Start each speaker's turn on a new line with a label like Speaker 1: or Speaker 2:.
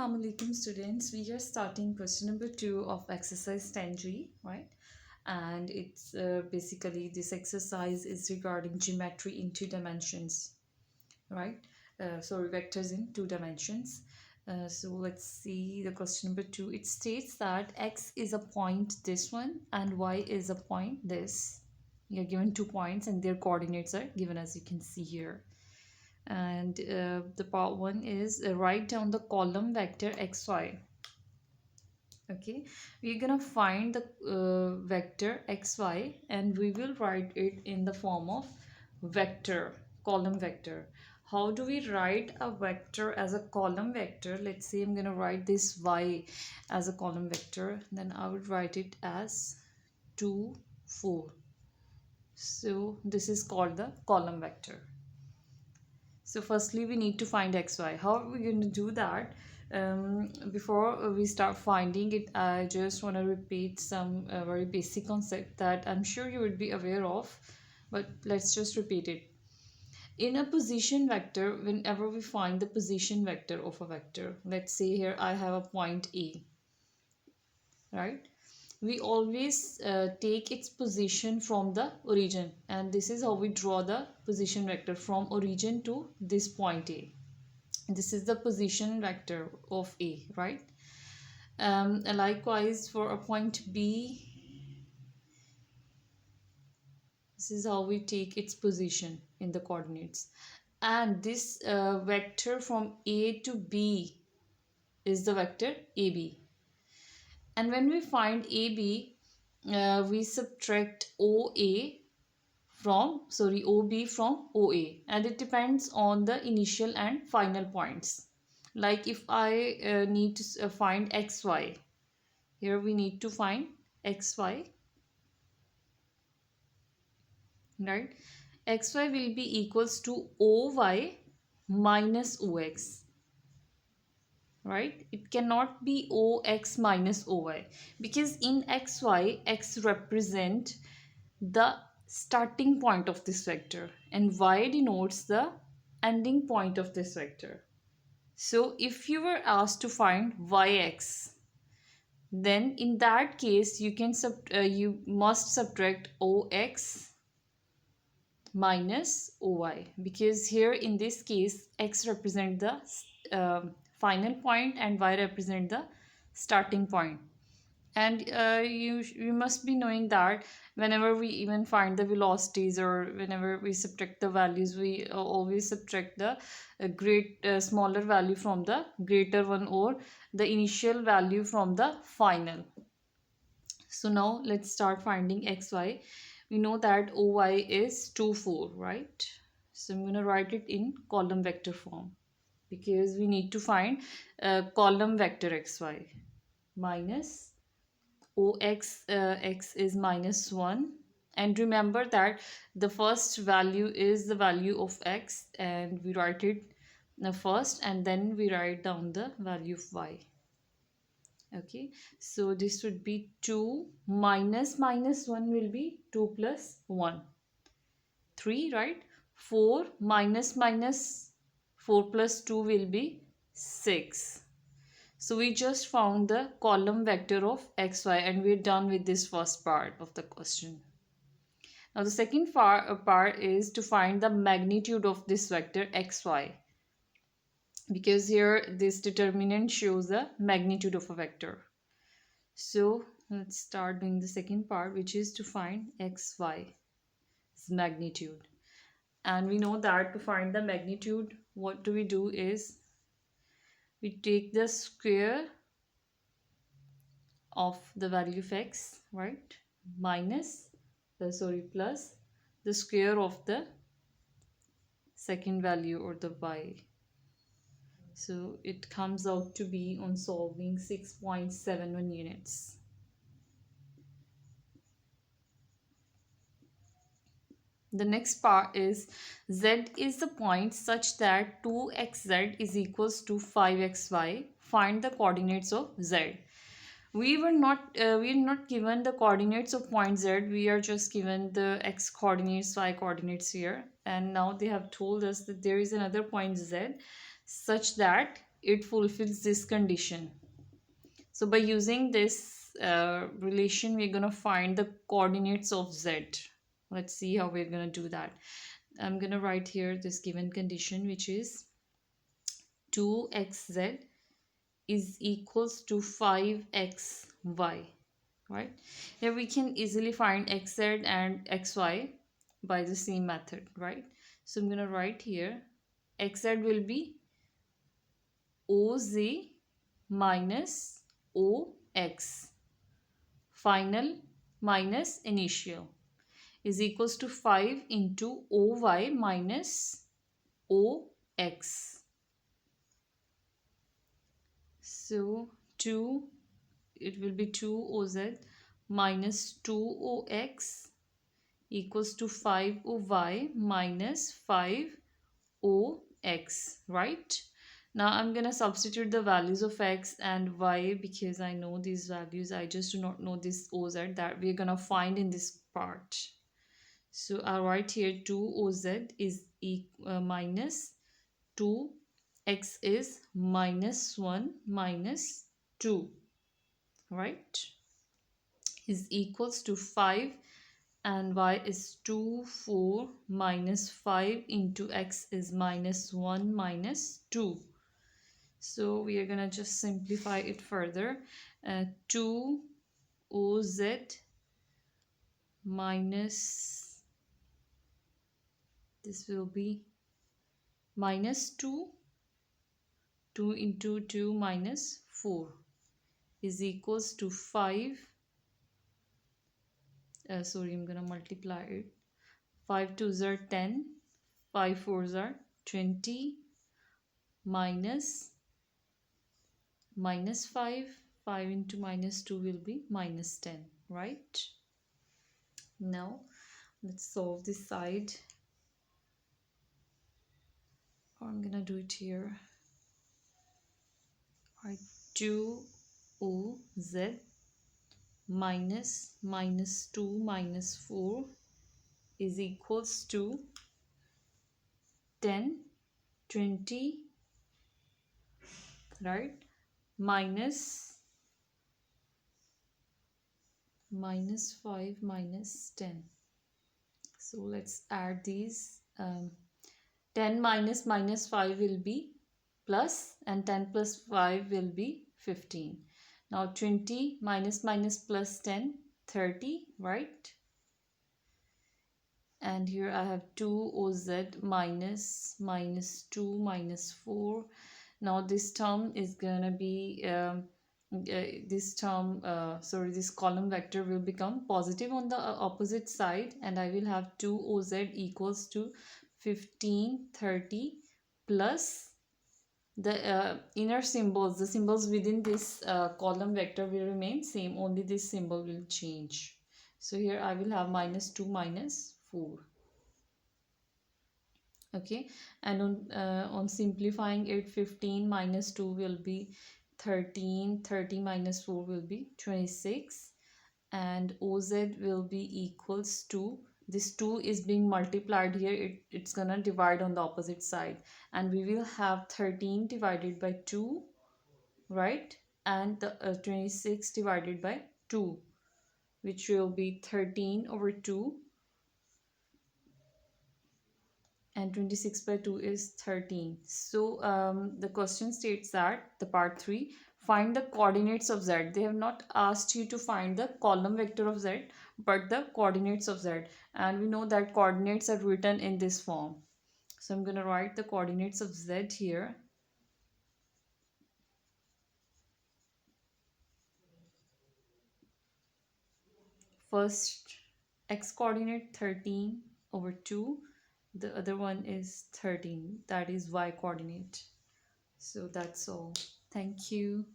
Speaker 1: Assalamu alaikum students. We are starting question number 2 of exercise 10G, right? And it's basically this exercise is regarding geometry in 2 dimensions, right? Sorry, vectors in 2 dimensions. So let's see the question number 2. It states that x is a point this one and y is a point this. You're given 2 points and their coordinates are given as you can see here. And the part 1 is write down the column vector xy. Okay, we're gonna find the vector xy and we will write it in the form of vector, column vector. How do we write a vector as a column vector? Let's say I'm gonna write this y as a column vector, then I would write it as 2 4. So this is called the column vector. So firstly, we need to find xy. How are we going to do that? Before we start finding it, I just want to repeat some very basic concept that I'm sure you would be aware of, but let's just repeat it. In a position vector, whenever we find the position vector of a vector, let's say here I have a point A, right? We always take its position from the origin, and this is how we draw the position vector from origin to this point A. This is the position vector of A, right? And likewise for a point B, this is how we take its position in the coordinates, and this vector from A to B is the vector AB. And when we find AB, we subtract OB from OA, and it depends on the initial and final points. Like if I need to find XY, here we need to find XY, right? XY will be equals to OY minus OX, right? It cannot be OX minus OY, because in XY, X represent the starting point of this vector and y denotes the ending point of this vector. So if you were asked to find yx, then in that case you must subtract ox minus oy, because here in this case x represent the final point and y represent the starting point. And you must be knowing that whenever we even find the velocities or whenever we subtract the values, we always subtract the smaller value from the greater one, or the initial value from the final. So now let's start finding xy. We know that oy is 2 4, right? So I'm going to write it in column vector form, because we need to find column vector xy. Minus ox x is -1, and remember that the first value is the value of x, and we write it first and then we write down the value of y. Okay, so this would be 2 minus -1 will be 2 plus 1, 3, right? 4 minus 4 plus 2 will be 6. So we just found the column vector of xy, and we're done with this first part of the question. Now the second part is to find the magnitude of this vector xy, because here this determinant shows the magnitude of a vector. So let's start doing the second part, which is to find xy's magnitude. And we know that to find the magnitude, what do we do is we take the square of the value of x, right, plus the square of the second value, or the y. So it comes out to be, on solving, 6.71 units. The next part is z is the point such that 2xz is equals to 5xy. Find the coordinates of z. We are not given the coordinates of point z. We are just given the x coordinates, y coordinates here, and now they have told us that there is another point z such that it fulfills this condition. So by using this relation, we're going to find the coordinates of z. Let's see how we're going to do that. I'm going to write here this given condition, which is 2xz is equals to 5xy, right? Here we can easily find xz and xy by the same method, right? So I'm going to write here xz will be oz minus ox, final minus initial, is equals to 5 into oy minus ox. So 2, it will be 2 oz minus 2 ox equals to 5 oy minus 5 ox, right? Now I'm gonna substitute the values of x and y because I know these values. I just do not know this oz that we're gonna find in this part. So I'll write here 2 oz is minus 2, x is minus 1 minus 2, right, is equals to 5, and y is 2 4 minus 5 into x is minus 1 minus 2. So we are gonna just simplify it further. 2 oz minus, this will be minus 2, 2 into 2 minus 4 is equals to 5. Sorry, I'm gonna multiply it. 5 2s are 10, 5 4s are 20, minus 5, 5 into minus 2 will be minus 10, right? Now let's solve this side. I'm gonna do it here. Right, 2 oz minus 2 minus 4 is equals to 10 20, right, minus 5 minus 10. So let's add these. 10 minus 5 will be plus, and 10 plus 5 will be 15. Now 20 minus plus 10, 30, right? And here I have 2 oz minus 2 minus 4. Now this term is gonna be this column vector will become positive on the opposite side, and I will have 2 oz equals to 15 30 plus the inner symbols, the symbols within this column vector will remain same, only this symbol will change. So here I will have minus 2 minus 4. Okay, and on simplifying it, 15 minus 2 will be 13, 30 minus 4 will be 26, and oz will be equals to, this 2 is being multiplied here, it's gonna divide on the opposite side, and we will have 13 divided by 2, right, and the 26 divided by 2, which will be 13 over 2, and 26 by 2 is 13. So the question states that, the part 3, find the coordinates of z. They have not asked you to find the column vector of z, but the coordinates of z, and we know that coordinates are written in this form. So I'm going to write the coordinates of z here. First, x coordinate 13 over 2. The other one is 13, that is y coordinate. So that's all. Thank you.